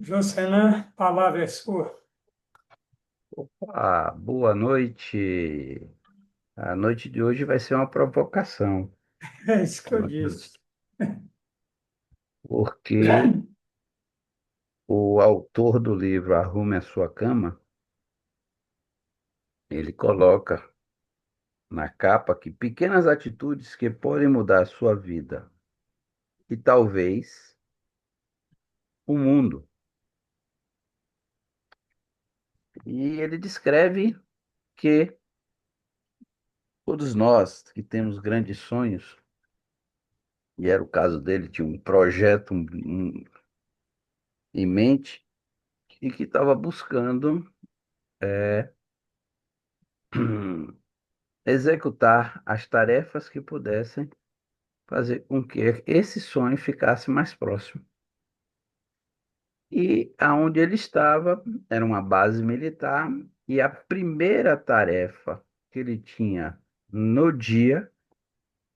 Jocenã, palavra é sua. Boa noite. A noite de hoje vai ser uma provocação, É isso que eu meu disse. Deus, porque o autor do livro Arrume a Sua Cama, ele coloca na capa que pequenas atitudes que podem mudar a sua vida e talvez o mundo. E ele descreve que todos nós que temos grandes sonhos, e era o caso dele, tinha um projeto em mente e que estava buscando executar as tarefas que pudessem fazer com que esse sonho ficasse mais próximo. E aonde ele estava era uma base militar, e a primeira tarefa que ele tinha no dia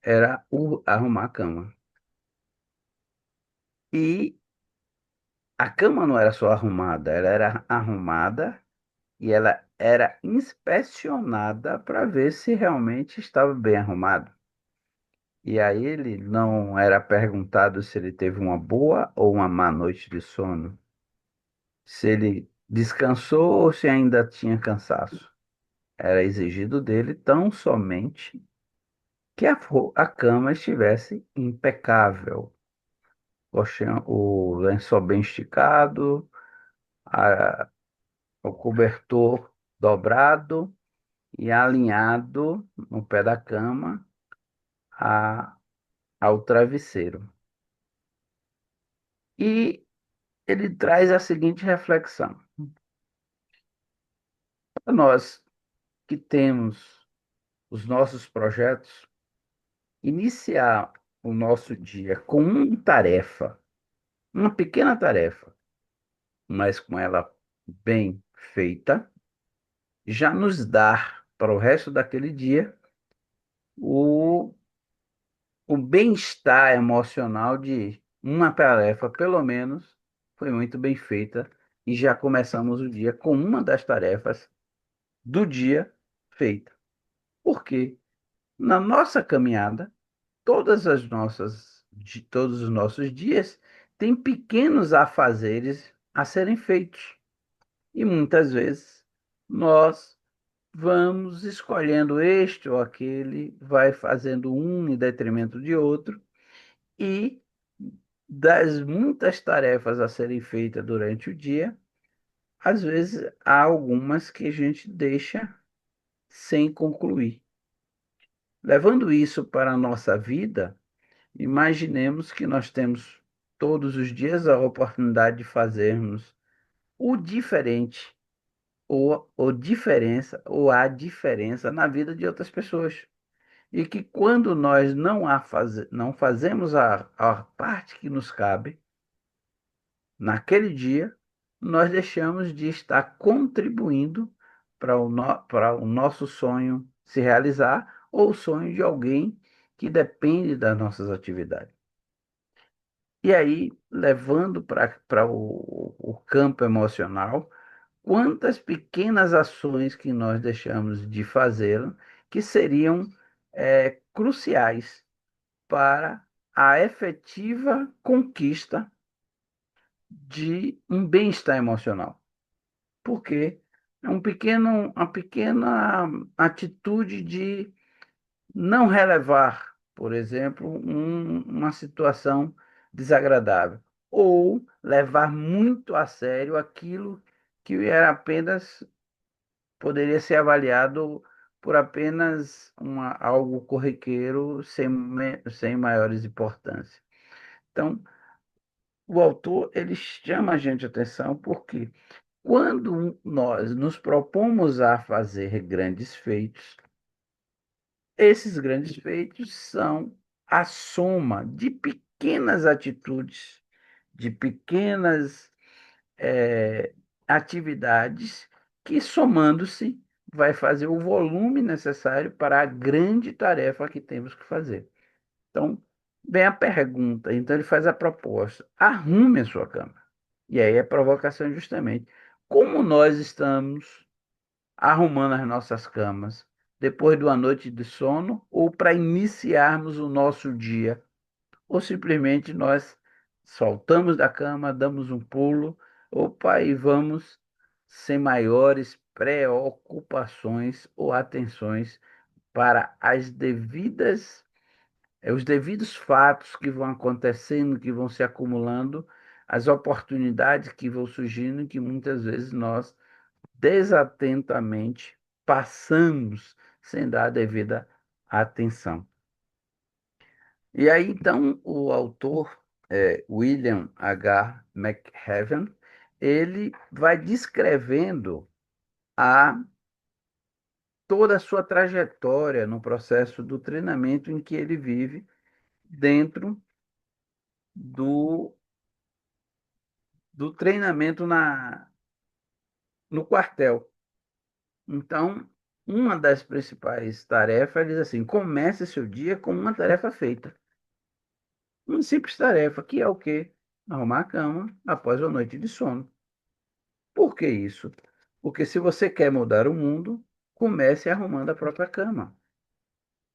era arrumar a cama. E a cama não era só arrumada, ela era arrumada e ela era inspecionada para ver se realmente estava bem arrumado. E aí ele não era perguntado se ele teve uma boa ou uma má noite de sono, se ele descansou ou se ainda tinha cansaço. Era exigido dele tão somente que a cama estivesse impecável, o lençol bem esticado, a- o cobertor dobrado e alinhado no pé da cama a- ao travesseiro. E ele traz a seguinte reflexão: para nós que temos os nossos projetos, iniciar o nosso dia com uma tarefa, uma pequena tarefa, mas com ela bem feita, já nos dá para o resto daquele dia o, o bem-estar emocional de uma tarefa, pelo menos, foi muito bem feita e já começamos o dia com uma das tarefas do dia feita. Por quê? Na nossa caminhada, todos os nossos dias têm pequenos afazeres a serem feitos. E muitas vezes nós vamos escolhendo este ou aquele, vai fazendo um em detrimento de outro, e das muitas tarefas a serem feitas durante o dia, às vezes há algumas que a gente deixa sem concluir. Levando isso para a nossa vida, imaginemos que nós temos todos os dias a oportunidade de fazermos o diferente, ou diferença, ou a diferença na vida de outras pessoas. E que quando nós não fazemos a parte que nos cabe, naquele dia, nós deixamos de estar contribuindo para o nosso sonho se realizar, ou o sonho de alguém que depende das nossas atividades. E aí, levando para o campo emocional, quantas pequenas ações que nós deixamos de fazer que seriam cruciais para a efetiva conquista de um bem-estar emocional. Porque é uma pequena atitude de não relevar, por exemplo, uma situação desagradável, ou levar muito a sério aquilo que era apenas, poderia ser avaliado por apenas algo corriqueiro, sem maiores importâncias. Então, o autor, ele chama a gente a atenção porque quando nós nos propomos a fazer grandes feitos, esses grandes feitos são a soma de pequenas atitudes, de pequenas atividades que, somando-se, vai fazer o volume necessário para a grande tarefa que temos que fazer. Então, vem a pergunta, então ele faz a proposta: arrume a sua cama. E aí a provocação é justamente como nós estamos arrumando as nossas camas depois de uma noite de sono ou para iniciarmos o nosso dia, ou simplesmente nós soltamos da cama, damos um pulo, opa, e vamos sem maiores preocupações ou atenções para os devidos fatos que vão acontecendo, que vão se acumulando, as oportunidades que vão surgindo, que muitas vezes nós desatentamente passamos sem dar a devida atenção. E aí, então, o autor, William H. McHaven, ele vai descrevendo a toda a sua trajetória no processo do treinamento em que ele vive dentro do, do treinamento no quartel. Então, uma das principais tarefas, ele diz assim, comece seu dia com uma tarefa feita. Uma simples tarefa, que é o quê? Arrumar a cama após a noite de sono. Por que isso? Porque se você quer mudar o mundo, comece arrumando a própria cama.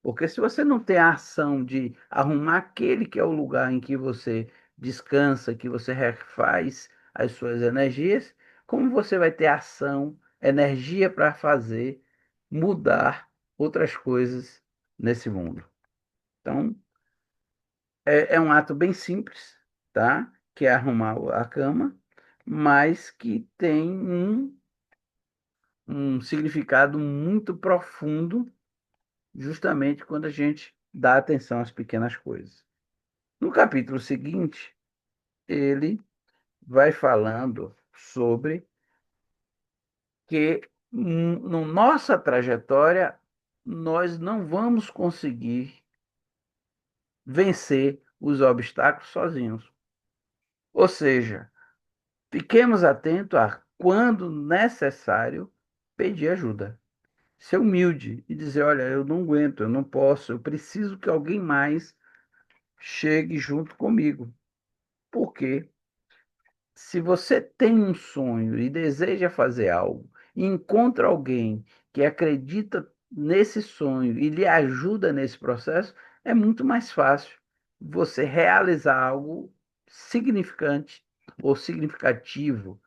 Porque se você não tem a ação de arrumar aquele que é o lugar em que você descansa, que você refaz as suas energias, como você vai ter ação, energia para fazer mudar outras coisas nesse mundo? Então, é um ato bem simples, tá? Que é arrumar a cama, mas que tem um significado muito profundo, justamente quando a gente dá atenção às pequenas coisas. No capítulo seguinte, ele vai falando sobre que na nossa trajetória nós não vamos conseguir vencer os obstáculos sozinhos. Ou seja, fiquemos atentos a, quando necessário, pedir ajuda. Ser humilde e dizer: olha, eu não aguento, eu não posso, eu preciso que alguém mais chegue junto comigo. Porque se você tem um sonho e deseja fazer algo, e encontra alguém que acredita nesse sonho e lhe ajuda nesse processo, é muito mais fácil você realizar algo significante ou significativo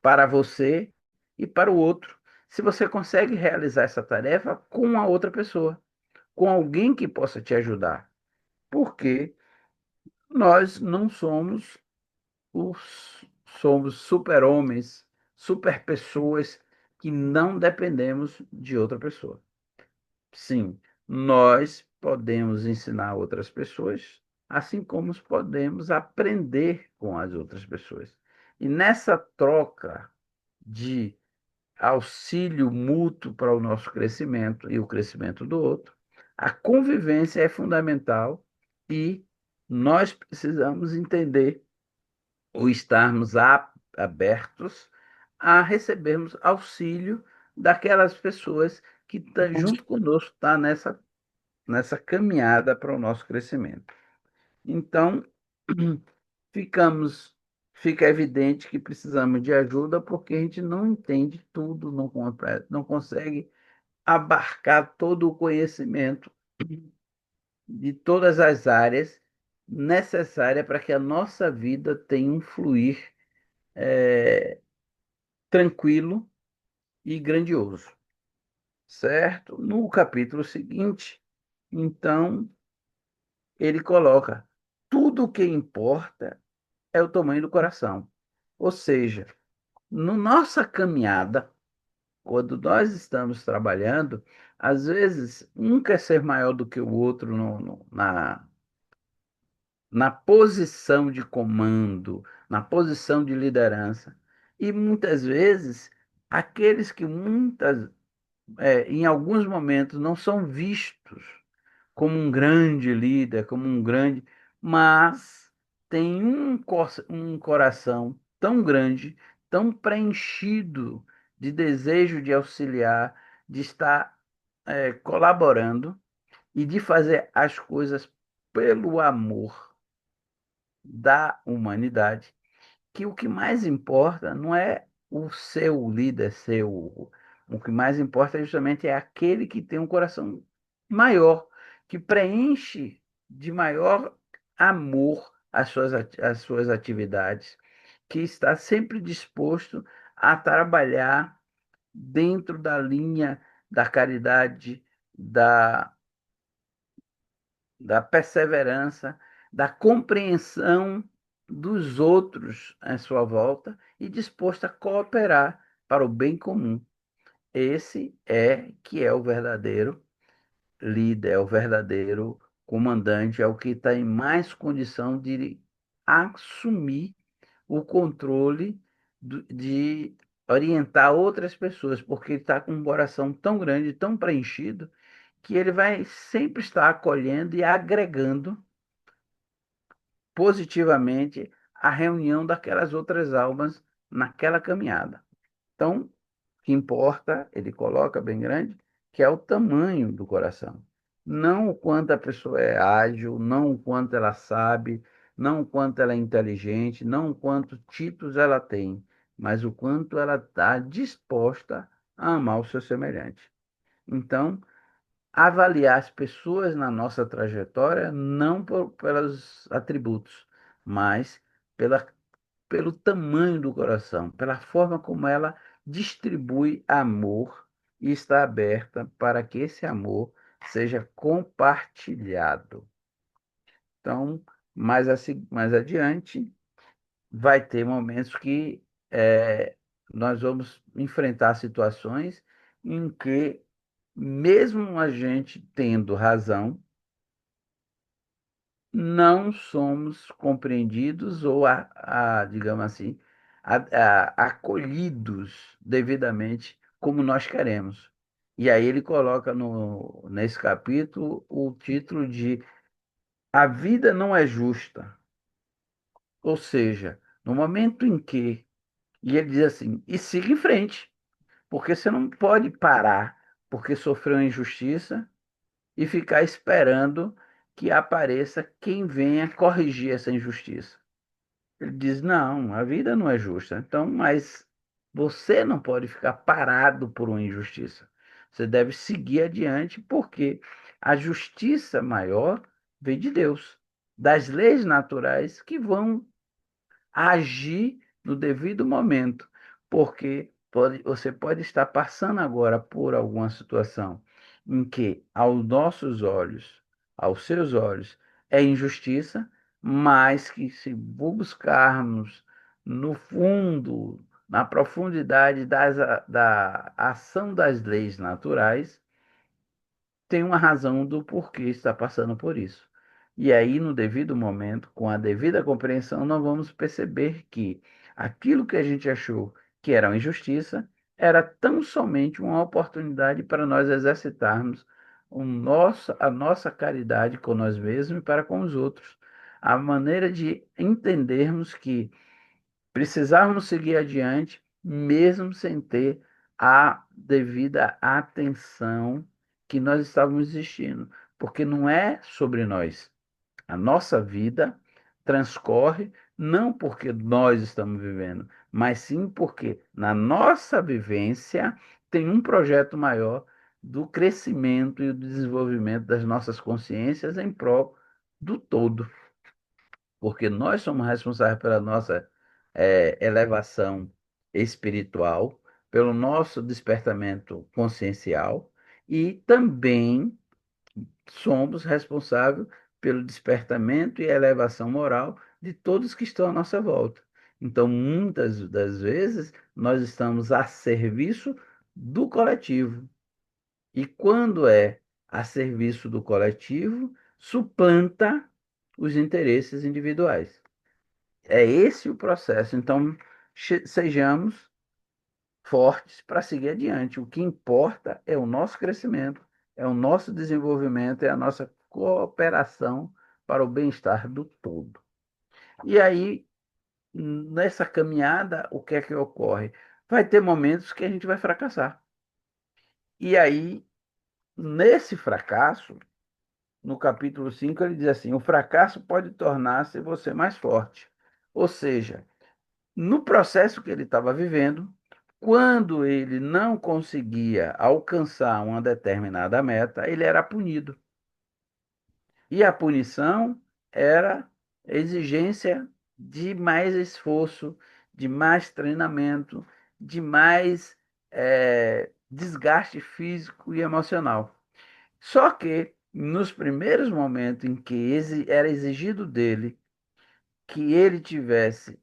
para você e para o outro. Se você consegue realizar essa tarefa com a outra pessoa, com alguém que possa te ajudar. Porque nós não os, somos super-homens, super-pessoas que não dependemos de outra pessoa. Sim, nós podemos ensinar outras pessoas, assim como podemos aprender com as outras pessoas. E nessa troca de auxílio mútuo para o nosso crescimento e o crescimento do outro, a convivência é fundamental e nós precisamos entender ou estarmos abertos a recebermos auxílio daquelas pessoas que estão junto conosco, tá nessa caminhada para o nosso crescimento. Então, ficamos, fica evidente que precisamos de ajuda porque a gente não entende tudo, não consegue abarcar todo o conhecimento de todas as áreas necessárias para que a nossa vida tenha um fluir tranquilo e grandioso, certo? No capítulo seguinte, então, ele coloca: tudo o que importa é o tamanho do coração. Ou seja, na nossa caminhada, quando nós estamos trabalhando, às vezes um quer ser maior do que o outro na posição de comando, na posição de liderança. E muitas vezes, aqueles que em alguns momentos não são vistos como um grande líder, como um grande, mas tem um coração tão grande, tão preenchido de desejo de auxiliar, de estar colaborando e de fazer as coisas pelo amor da humanidade, que o que mais importa não é o seu líder ser o que mais importa justamente é aquele que tem um coração maior, que preenche de maior amor as suas atividades, que está sempre disposto a trabalhar dentro da linha da caridade, da, da perseverança, da compreensão dos outros à sua volta e disposto a cooperar para o bem comum. Esse é que é o verdadeiro líder, é o verdadeiro comandante, é o que está em mais condição de assumir o controle de orientar outras pessoas, porque ele está com um coração tão grande, tão preenchido, que ele vai sempre estar acolhendo e agregando positivamente a reunião daquelas outras almas naquela caminhada. Então, o que importa, ele coloca bem grande, que é o tamanho do coração. Não o quanto a pessoa é ágil, não o quanto ela sabe, não o quanto ela é inteligente, não o quanto títulos ela tem, mas o quanto ela está disposta a amar o seu semelhante. Então, avaliar as pessoas na nossa trajetória não pelos atributos, mas pela, pelo tamanho do coração, pela forma como ela distribui amor e está aberta para que esse amor seja compartilhado. Então, mais adiante, vai ter momentos que nós vamos enfrentar situações em que, mesmo a gente tendo razão, não somos compreendidos ou, digamos assim, acolhidos devidamente como nós queremos. E aí ele coloca nesse capítulo o título de A Vida Não é Justa. Ou seja, no momento em que, e ele diz assim, e siga em frente, porque você não pode parar porque sofreu uma injustiça e ficar esperando que apareça quem venha corrigir essa injustiça. Ele diz: não, a vida não é justa. Então, mas você não pode ficar parado por uma injustiça. Você deve seguir adiante, porque a justiça maior vem de Deus, das leis naturais que vão agir no devido momento, porque você pode estar passando agora por alguma situação em que, aos nossos olhos, aos seus olhos, é injustiça, mas que se buscarmos no fundo, na profundidade da ação das leis naturais, tem uma razão do porquê está passando por isso. E aí, no devido momento, com a devida compreensão, nós vamos perceber que aquilo que a gente achou que era uma injustiça era tão somente uma oportunidade para nós exercitarmos a nossa caridade com nós mesmos e para com os outros. A maneira de entendermos que precisávamos seguir adiante, mesmo sem ter a devida atenção que nós estávamos existindo, porque não é sobre nós. A nossa vida transcorre não porque nós estamos vivendo, mas sim porque na nossa vivência tem um projeto maior do crescimento e do desenvolvimento das nossas consciências em prol do todo, porque nós somos responsáveis pela nossa elevação espiritual, pelo nosso despertamento consciencial e também somos responsáveis pelo despertamento e elevação moral de todos que estão à nossa volta. Então, muitas das vezes, nós estamos a serviço do coletivo. E quando é a serviço do coletivo, suplanta os interesses individuais. É esse o processo. Então, sejamos fortes para seguir adiante. O que importa é o nosso crescimento, é o nosso desenvolvimento, é a nossa cooperação para o bem-estar do todo. E aí, nessa caminhada, o que é que ocorre? Vai ter momentos que a gente vai fracassar. E aí, nesse fracasso, no capítulo 5 ele diz assim: o fracasso pode tornar-se você mais forte. Ou seja, No processo que ele estava vivendo, quando ele não conseguia alcançar uma determinada meta, ele era punido. E a punição era exigência de mais esforço, de mais treinamento, de mais desgaste físico e emocional. Só que, nos primeiros momentos em que era exigido dele que ele tivesse,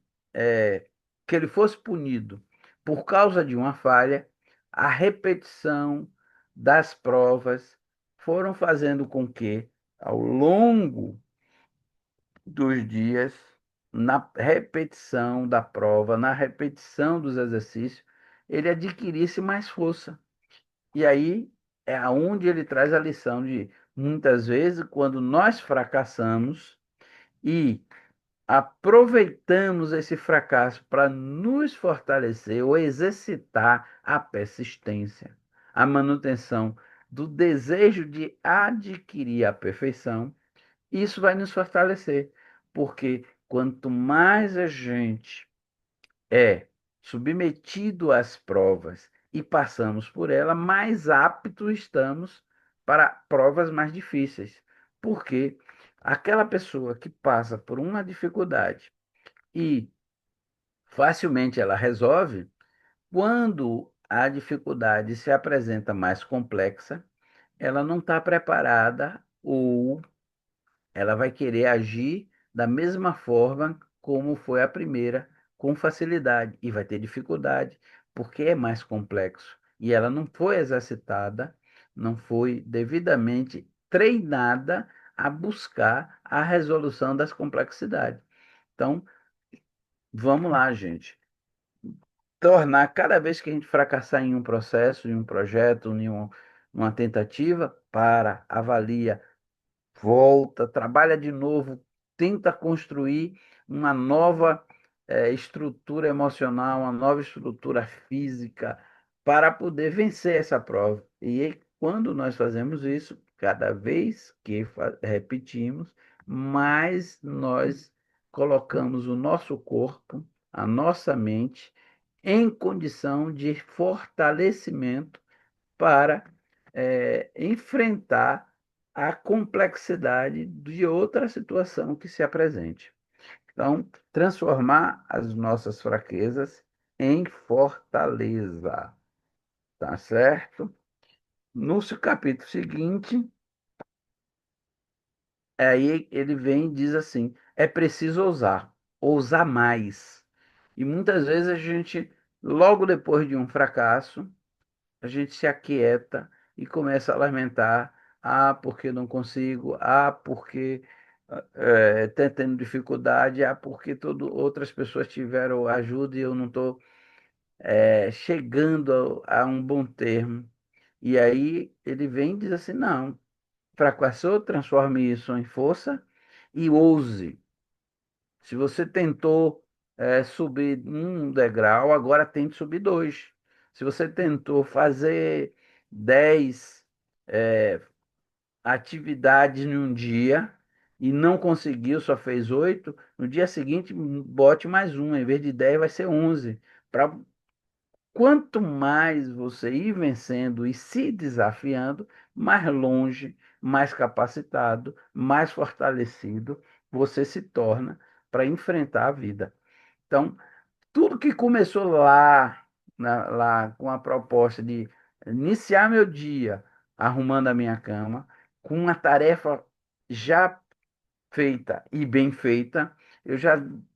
que ele fosse punido por causa de uma falha, a repetição das provas foram fazendo com que, ao longo dos dias, na repetição da prova, na repetição dos exercícios, ele adquirisse mais força. E aí é aonde ele traz a lição de muitas vezes, quando nós fracassamos e aproveitamos esse fracasso para nos fortalecer ou exercitar a persistência, a manutenção do desejo de adquirir a perfeição, isso vai nos fortalecer, porque quanto mais a gente é submetido às provas e passamos por ela, mais aptos estamos para provas mais difíceis. Porque aquela pessoa que passa por uma dificuldade e facilmente ela resolve, quando a dificuldade se apresenta mais complexa, ela não está preparada ou ela vai querer agir da mesma forma como foi a primeira, com facilidade, e vai ter dificuldade, porque é mais complexo. E ela não foi exercitada, não foi devidamente treinada a buscar a resolução das complexidades. Então, vamos lá, gente. Tornar cada vez que a gente fracassar em um processo, em um projeto, uma tentativa, para, avalia, volta, trabalha de novo, tenta construir uma nova estrutura emocional, uma nova estrutura física para poder vencer essa prova. E aí, quando nós fazemos isso, cada vez que repetimos, mais nós colocamos o nosso corpo, a nossa mente em condição de fortalecimento para enfrentar a complexidade de outra situação que se apresente. Então, transformar as nossas fraquezas em fortaleza, tá certo? No capítulo seguinte, aí ele vem e diz assim: é preciso ousar mais. E muitas vezes a gente, logo depois de um fracasso, a gente se aquieta e começa a lamentar, ah, porque não consigo, ah, porque está tendo dificuldade, ah, porque outras pessoas tiveram ajuda e eu não estou chegando a um bom termo. E aí ele vem e diz assim, não, fracassou, transforme isso em força e ouse. Se você tentou subir um degrau, agora tente subir dois. Se você tentou fazer 10 eh, atividades em um dia e não conseguiu, só fez 8, no dia seguinte bote mais uma, em vez de 10 vai ser 11. Pra, quanto mais você ir vencendo e se desafiando, mais longe, mais capacitado, mais fortalecido você se torna para enfrentar a vida. Então, tudo que começou lá com a proposta de iniciar meu dia arrumando a minha cama, com uma tarefa já feita e bem feita, eu já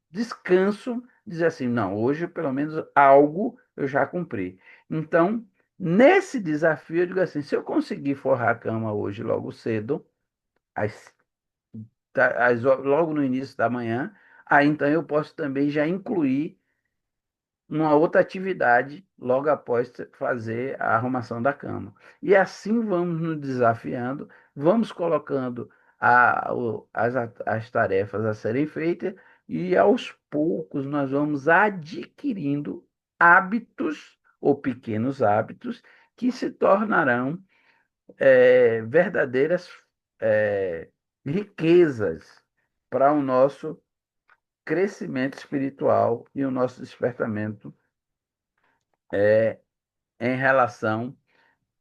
descanso, dizer assim, não, hoje pelo menos algo eu já cumpri. Então, nesse desafio, eu digo assim, se eu conseguir forrar a cama hoje logo cedo, às, logo no início da manhã, aí então eu posso também já incluir uma outra atividade logo após fazer a arrumação da cama. E assim vamos nos desafiando, vamos colocando as tarefas a serem feitas e aos poucos nós vamos adquirindo hábitos ou pequenos hábitos que se tornarão verdadeiras riquezas para o nosso crescimento espiritual e o nosso despertamento em relação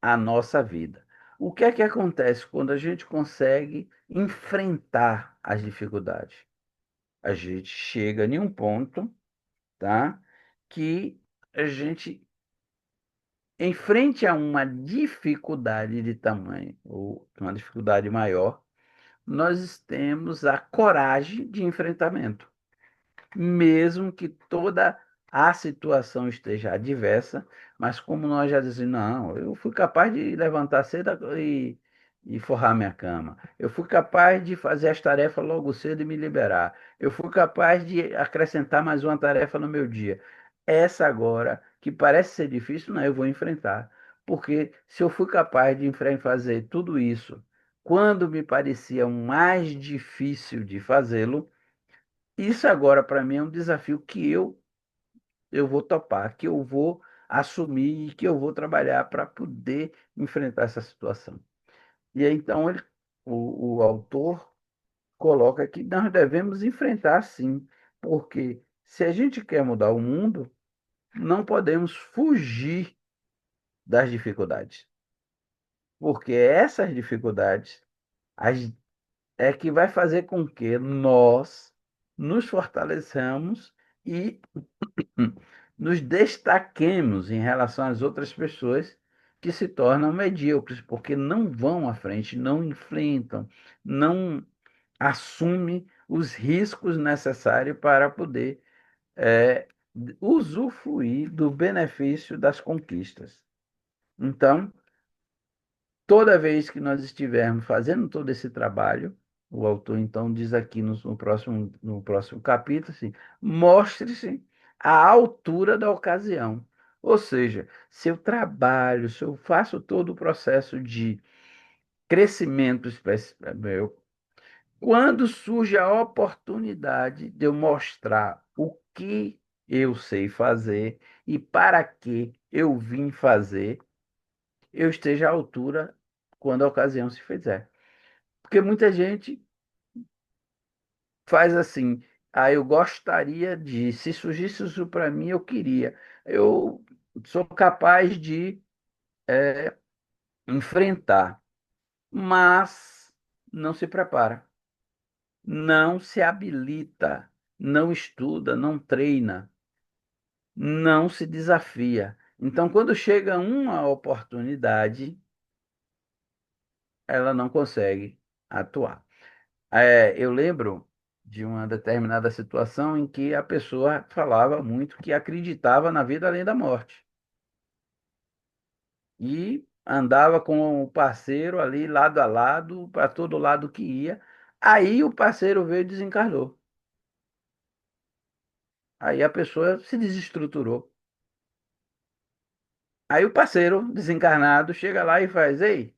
à nossa vida. O que é que acontece quando a gente consegue enfrentar as dificuldades? A gente chega em um ponto, tá? Que a gente, em frente a uma dificuldade de tamanho, ou uma dificuldade maior, nós temos a coragem de enfrentamento. Mesmo que toda a situação esteja adversa, mas como nós já dizemos, não, eu fui capaz de levantar cedo e forrar minha cama. Eu fui capaz de fazer as tarefas logo cedo e me liberar. Eu fui capaz de acrescentar mais uma tarefa no meu dia. Essa agora, que parece ser difícil, não, eu vou enfrentar. Porque se eu fui capaz de fazer tudo isso, quando me parecia mais difícil de fazê-lo, isso agora para mim é um desafio que eu vou topar, que eu vou assumir e que eu vou trabalhar para poder enfrentar essa situação. E aí, então o autor coloca que nós devemos enfrentar sim, porque se a gente quer mudar o mundo, não podemos fugir das dificuldades, porque essas dificuldades as- é que vai fazer com que nós nos fortaleçamos e nos destaquemos em relação às outras pessoas que se tornam medíocres, porque não vão à frente, não enfrentam, não assumem os riscos necessários para poder eh, usufruir do benefício das conquistas. Então, toda vez que nós estivermos fazendo todo esse trabalho, o autor então diz aqui no próximo capítulo assim, mostre-se à altura da ocasião. Ou seja, se eu trabalho, se eu faço todo o processo de crescimento meu, quando surge a oportunidade de eu mostrar o que eu sei fazer e para que eu vim fazer, eu esteja à altura quando a ocasião se fizer. Porque muita gente faz assim, eu gostaria de, se surgisse isso para mim, eu queria. Eu sou capaz de enfrentar, mas não se prepara, não se habilita, não estuda, não treina, não se desafia. Então, quando chega uma oportunidade, ela não consegue atuar. Eu lembro de uma determinada situação em que a pessoa falava muito que acreditava na vida além da morte. E andava com o parceiro ali lado a lado, para todo lado que ia. Aí o parceiro veio e desencarnou. Aí a pessoa se desestruturou. Aí o parceiro desencarnado chega lá e faz: Ei,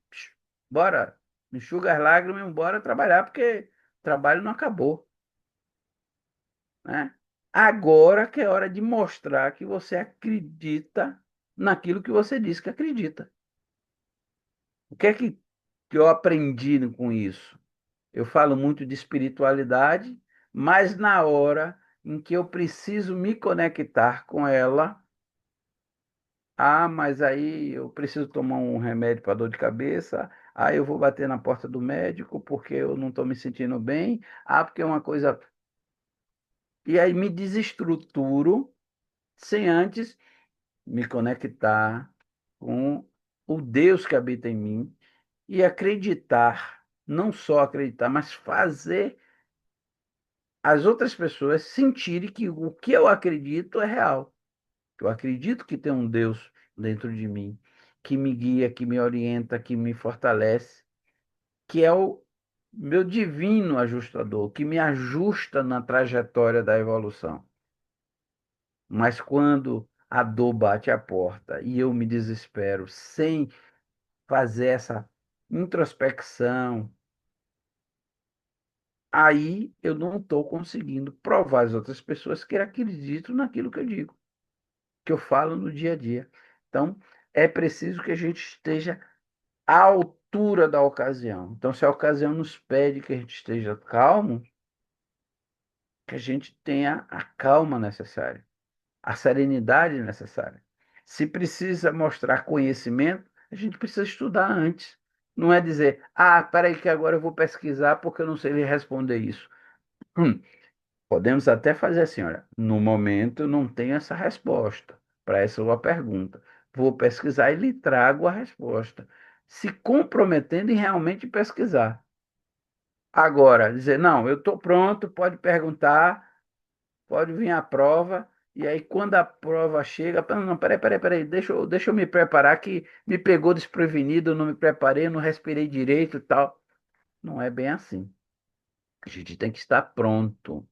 bora, enxuga as lágrimas e bora trabalhar, porque o trabalho não acabou. Né? Agora que é hora de mostrar que você acredita naquilo que você disse que acredita. O que é que eu aprendi com isso? Eu falo muito de espiritualidade, mas na hora em que eu preciso me conectar com ela, mas aí eu preciso tomar um remédio para dor de cabeça, eu vou bater na porta do médico porque eu não estou me sentindo bem, porque é uma coisa. E aí me desestruturo sem antes me conectar com o Deus que habita em mim e acreditar, não só acreditar, mas fazer as outras pessoas sentirem que o que eu acredito é real. Eu acredito que tem um Deus dentro de mim que me guia, que me orienta, que me fortalece, que é o meu divino ajustador, que me ajusta na trajetória da evolução. Mas quando a dor bate a porta e eu me desespero sem fazer essa introspecção, aí eu não estou conseguindo provar às outras pessoas que acreditam naquilo que eu digo, que eu falo no dia a dia. Então, é preciso que a gente esteja à altura da ocasião. Então, se a ocasião nos pede que a gente esteja calmo, que a gente tenha a calma necessária, a serenidade necessária. Se precisa mostrar conhecimento, a gente precisa estudar antes. Não é dizer, ah, peraí que agora eu vou pesquisar porque eu não sei lhe responder isso. Hum, Podemos até fazer assim, olha, no momento eu não tenho essa resposta para essa sua pergunta. Vou pesquisar e lhe trago a resposta, se comprometendo em realmente pesquisar. Agora, dizer, não, eu estou pronto, pode perguntar, pode vir a prova, e aí quando a prova chega, não, peraí, deixa eu me preparar, que me pegou desprevenido, eu não me preparei, eu não respirei direito e tal. Não é bem assim. A gente tem que estar pronto.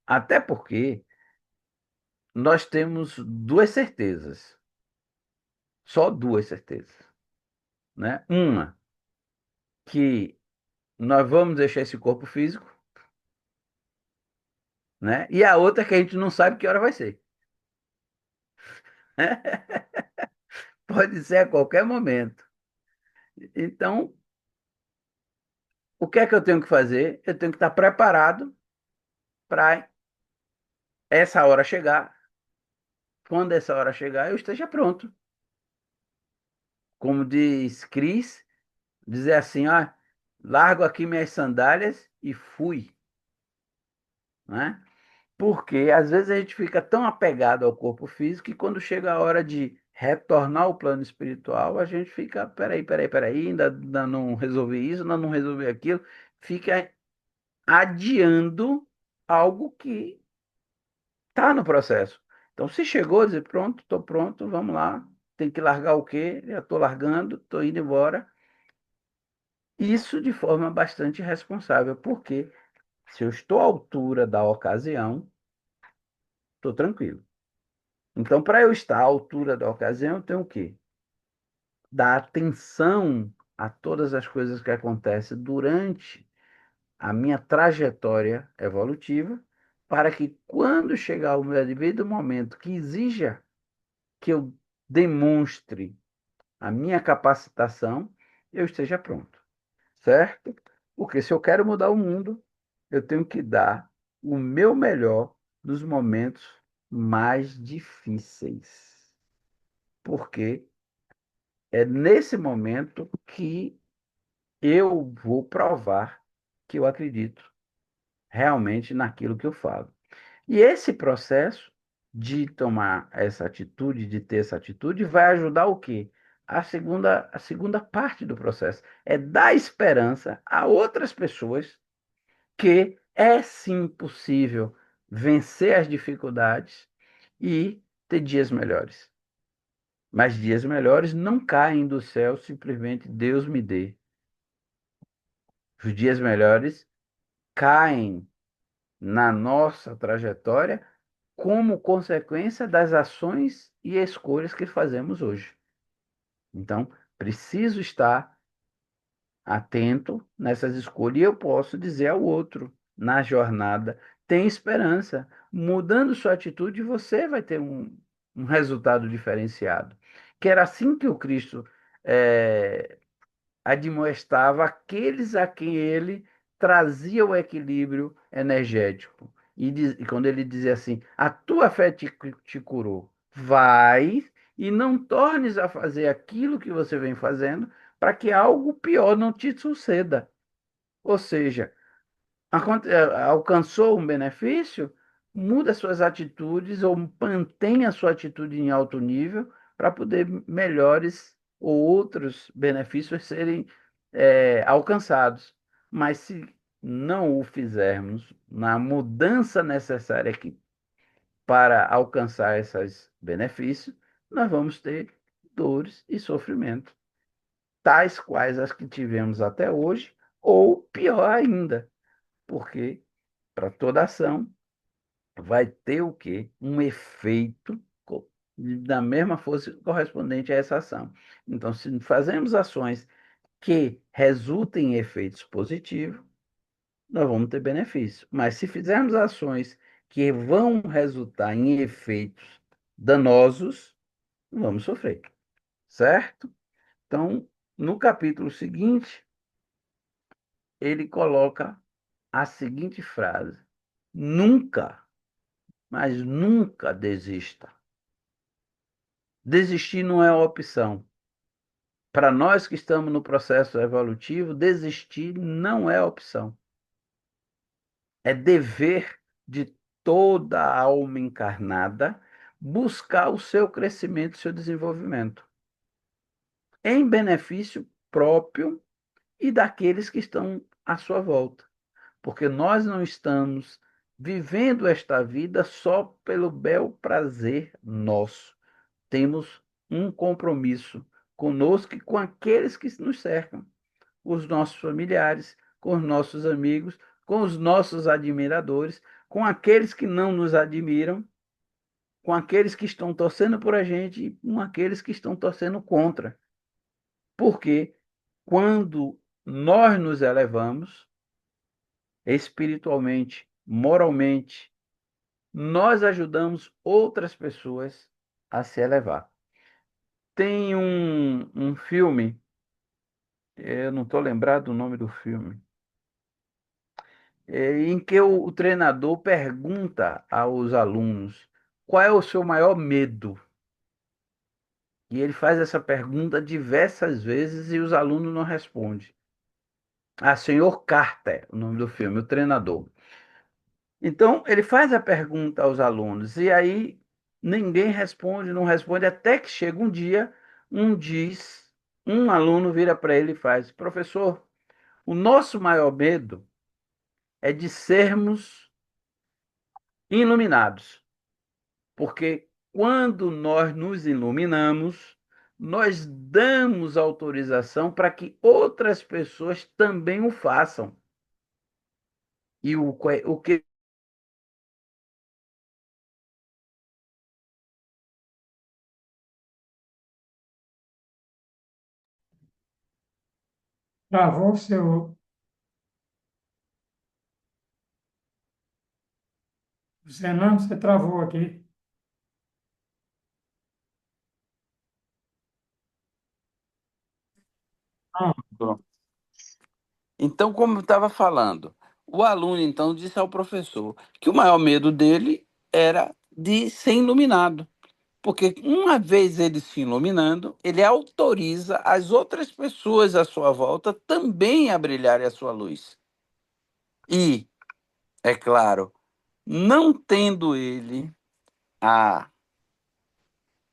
Até porque nós temos duas certezas, só duas certezas, né? Uma, que nós vamos deixar esse corpo físico, né? E a outra que a gente não sabe que hora vai ser. Pode ser a qualquer momento. Então, o que é que eu tenho que fazer? Eu tenho que estar preparado para essa hora chegar. Quando essa hora chegar, eu esteja pronto. Como diz Cris, dizer assim, ah, largo aqui minhas sandálias e fui, né? Porque às vezes a gente fica tão apegado ao corpo físico que quando chega a hora de retornar ao plano espiritual, a gente fica, peraí, ainda não resolvi isso, ainda não resolvi aquilo, fica adiando algo que está no processo. Então, se chegou, dizer, pronto, estou pronto, vamos lá, tem que largar o quê? Já estou largando, estou indo embora. Isso de forma bastante responsável, porque se eu estou à altura da ocasião, estou tranquilo. Então, para eu estar à altura da ocasião, eu tenho o quê? Dar atenção a todas as coisas que acontecem durante a minha trajetória evolutiva, para que quando chegar o meu devido momento que exija que eu demonstre a minha capacitação, eu esteja pronto, certo? Porque se eu quero mudar o mundo, eu tenho que dar o meu melhor nos momentos mais difíceis. Porque é nesse momento que eu vou provar que eu acredito realmente naquilo que eu falo. E esse processo de tomar essa atitude, de ter essa atitude, vai ajudar o quê? A segunda parte do processo é dar esperança a outras pessoas que é sim possível vencer as dificuldades e ter dias melhores. Mas dias melhores não caem do céu, simplesmente Deus me dê. Os dias melhores caem na nossa trajetória como consequência das ações e escolhas que fazemos hoje. Então, preciso estar atento nessas escolhas e eu posso dizer ao outro na jornada: tem esperança. Mudando sua atitude, você vai ter um resultado diferenciado. Que era assim que o Cristo eh, admoestava aqueles a quem ele trazia o equilíbrio energético. E quando ele dizia assim: a tua fé te curou, vai e não tornes a fazer aquilo que você vem fazendo, para que algo pior não te suceda. Ou seja, alcançou um benefício, muda suas atitudes ou mantenha sua atitude em alto nível para poder melhores ou outros benefícios serem alcançados. Mas se não o fizermos na mudança necessária para alcançar esses benefícios, nós vamos ter dores e sofrimento, tais quais as que tivemos até hoje, ou pior ainda, porque para toda ação vai ter o quê? Um efeito da mesma força correspondente a essa ação. Então, se fazemos ações que resultem em efeitos positivos, nós vamos ter benefício. Mas se fizermos ações que vão resultar em efeitos danosos, vamos sofrer, certo? Então, no capítulo seguinte, ele coloca a seguinte frase: Nunca, mas nunca desista. Desistir não é opção. Para nós que estamos no processo evolutivo, desistir não é opção. É dever de toda a alma encarnada buscar o seu crescimento e seu desenvolvimento, em benefício próprio e daqueles que estão à sua volta. Porque nós não estamos vivendo esta vida só pelo bel prazer nosso. Temos um compromisso conosco e com aqueles que nos cercam, os nossos familiares, com os nossos amigos, com os nossos admiradores, com aqueles que não nos admiram, com aqueles que estão torcendo por a gente e com aqueles que estão torcendo contra. Porque quando nós nos elevamos espiritualmente, moralmente, nós ajudamos outras pessoas a se elevar. Tem um filme, eu não estou lembrado do nome do filme, em que o treinador pergunta aos alunos qual é o seu maior medo. E ele faz essa pergunta diversas vezes e os alunos não respondem. Ah, Senhor Carter, o nome do filme, o treinador. Então, ele faz a pergunta aos alunos e aí ninguém responde, não responde, até que chega um dia, um aluno vira para ele e faz: Professor, o nosso maior medo é de sermos iluminados, porque quando nós nos iluminamos, nós damos autorização para que outras pessoas também o façam. E o que Travou o seu. Você não, você travou aqui. Ah, Então, como eu estava falando, o aluno então disse ao professor que o maior medo dele era de ser iluminado, porque uma vez ele se iluminando, ele autoriza as outras pessoas à sua volta também a brilharem a sua luz. E, é claro, não tendo ele a,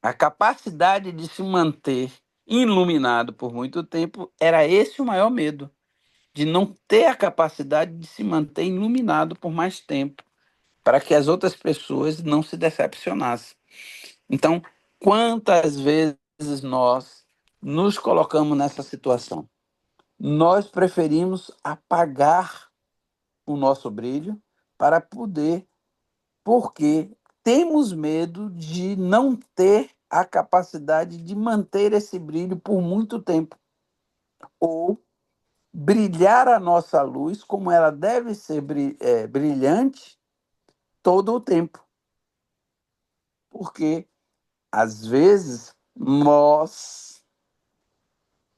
a capacidade de se manter iluminado por muito tempo, era esse o maior medo, de não ter a capacidade de se manter iluminado por mais tempo, para que as outras pessoas não se decepcionassem. Então, quantas vezes nós nos colocamos nessa situação? Nós preferimos apagar o nosso brilho para poder, porque temos medo de não ter a capacidade de manter esse brilho por muito tempo, ou brilhar a nossa luz como ela deve ser brilhante todo o tempo, porque às vezes nós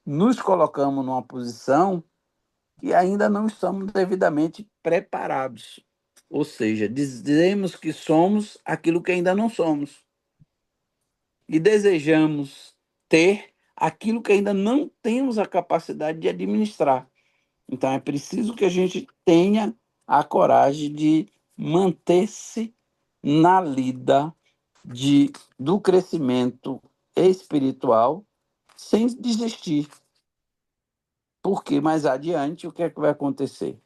nos colocamos numa posição que ainda não estamos devidamente preparados. Ou seja, dizemos que somos aquilo que ainda não somos e desejamos ter aquilo que ainda não temos a capacidade de administrar. Então é preciso que a gente tenha a coragem de manter-se na lida do crescimento espiritual sem desistir. Porque mais adiante, o que é que vai acontecer?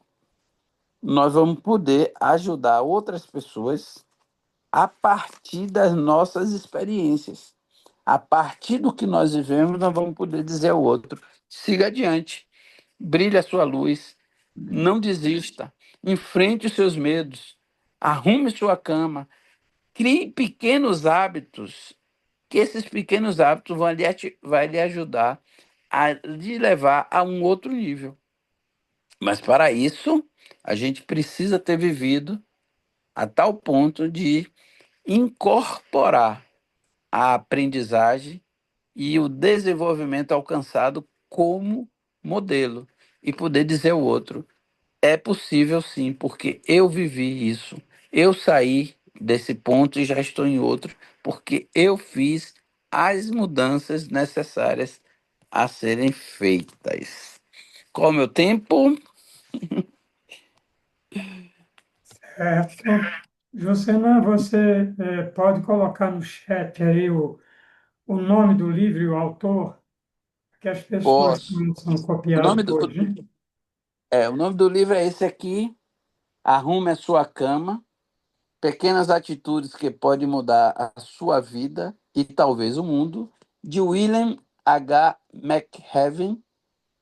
Nós vamos poder ajudar outras pessoas a partir das nossas experiências. A partir do que nós vivemos, nós vamos poder dizer ao outro: siga adiante, brilhe a sua luz, não desista, enfrente os seus medos, arrume sua cama, crie pequenos hábitos, que esses pequenos hábitos vai lhe ajudar a lhe levar a um outro nível. Mas para isso, a gente precisa ter vivido a tal ponto de incorporar a aprendizagem e o desenvolvimento alcançado como modelo e poder dizer ao outro: é possível sim, porque eu vivi isso, Eu saí desse ponto e já estou em outro, porque eu fiz as mudanças necessárias a serem feitas. Qual o meu tempo? Certo. Jucena, você pode colocar no chat aí o nome do livro e o autor, que as pessoas Posso. possam O copiar nome do, depois, né? o nome do livro é esse aqui, Arrume a Sua Cama, Pequenas Atitudes que Podem Mudar a Sua Vida e talvez o Mundo, de William H. McHenry,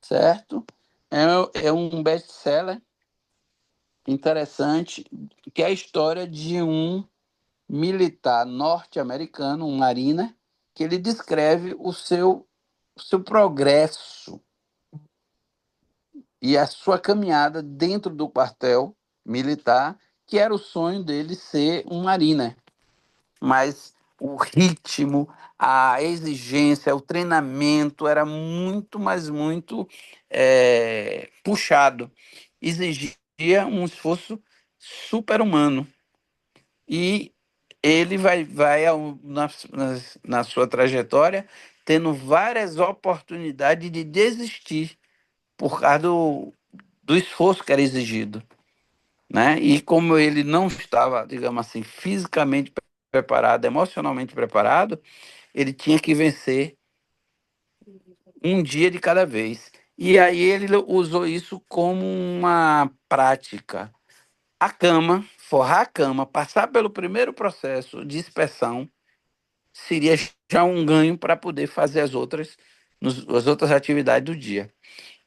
certo? É um best-seller interessante, que é a história de um militar norte-americano, um marine, que ele descreve o seu progresso e a sua caminhada dentro do quartel militar, que era o sonho dele ser um marine. Mas o ritmo, a exigência, o treinamento era muito, mas muito puxado. Exigia um esforço super-humano. E ele vai na sua trajetória tendo várias oportunidades de desistir por causa do esforço que era exigido, né? E como ele não estava, digamos assim, fisicamente preparado, emocionalmente preparado, ele tinha que vencer um dia de cada vez. E aí ele usou isso como uma prática. A cama, forrar a cama, passar pelo primeiro processo de inspeção, seria já um ganho para poder fazer as outras atividades do dia.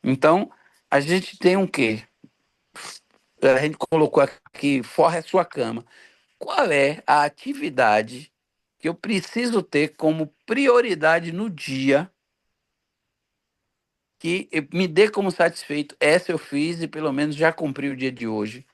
Então, a gente tem um quê? A gente colocou aqui, forre a sua cama. Qual é a atividade que eu preciso ter como prioridade no dia que me dê como satisfeito? Essa eu fiz e pelo menos já cumpri o dia de hoje.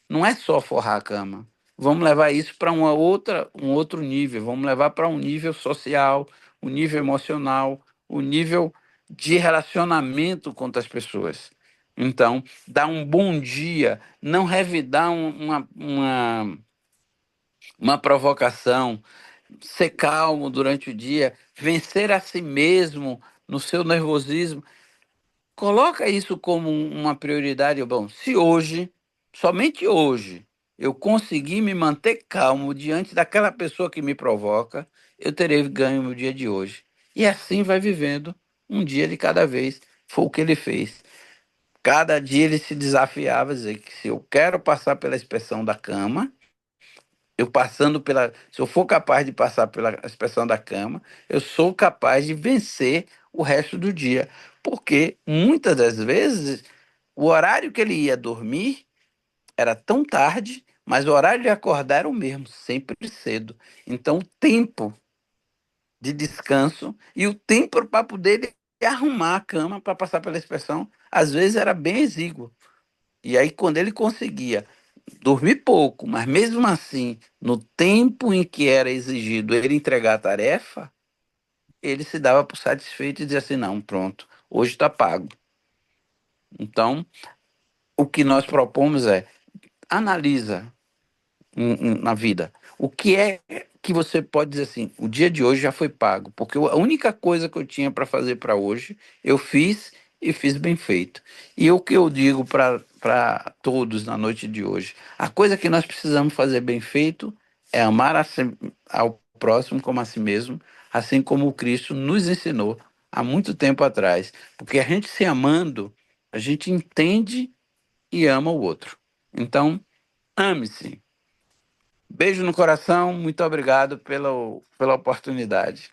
Não é só forrar a cama. Vamos levar isso para um outro nível. Vamos levar para um nível social, um nível emocional, um nível de relacionamento com as pessoas. Então, dar um bom dia, não revidar uma provocação, ser calmo durante o dia, vencer a si mesmo no seu nervosismo. Coloca isso como uma prioridade. Bom, se hoje, somente hoje, eu conseguir me manter calmo diante daquela pessoa que me provoca, eu terei ganho no dia de hoje. E assim vai vivendo um dia de cada vez. Foi o que ele fez. Cada dia ele se desafiava a dizer que se eu quero passar pela inspeção da cama, se eu for capaz de passar pela inspeção da cama, eu sou capaz de vencer o resto do dia. Porque muitas das vezes o horário que ele ia dormir era tão tarde, mas o horário de acordar era o mesmo, sempre cedo. Então, o tempo de descanso e o tempo para poder ele arrumar a cama para passar pela inspeção, às vezes era bem exíguo. E aí, quando ele conseguia dormir pouco, mas mesmo assim, no tempo em que era exigido ele entregar a tarefa, ele se dava por satisfeito e dizia assim: não, pronto, hoje está pago. Então, o que nós propomos é analisa na vida. O que é que você pode dizer assim? O dia de hoje já foi pago, porque a única coisa que eu tinha para fazer para hoje, eu fiz e fiz bem feito. E o que eu digo para todos na noite de hoje? A coisa que nós precisamos fazer bem feito é amar ao próximo como a si mesmo, assim como o Cristo nos ensinou há muito tempo atrás. Porque a gente se amando, a gente entende e ama o outro. Então, ame-se. Beijo no coração, muito obrigado pela oportunidade.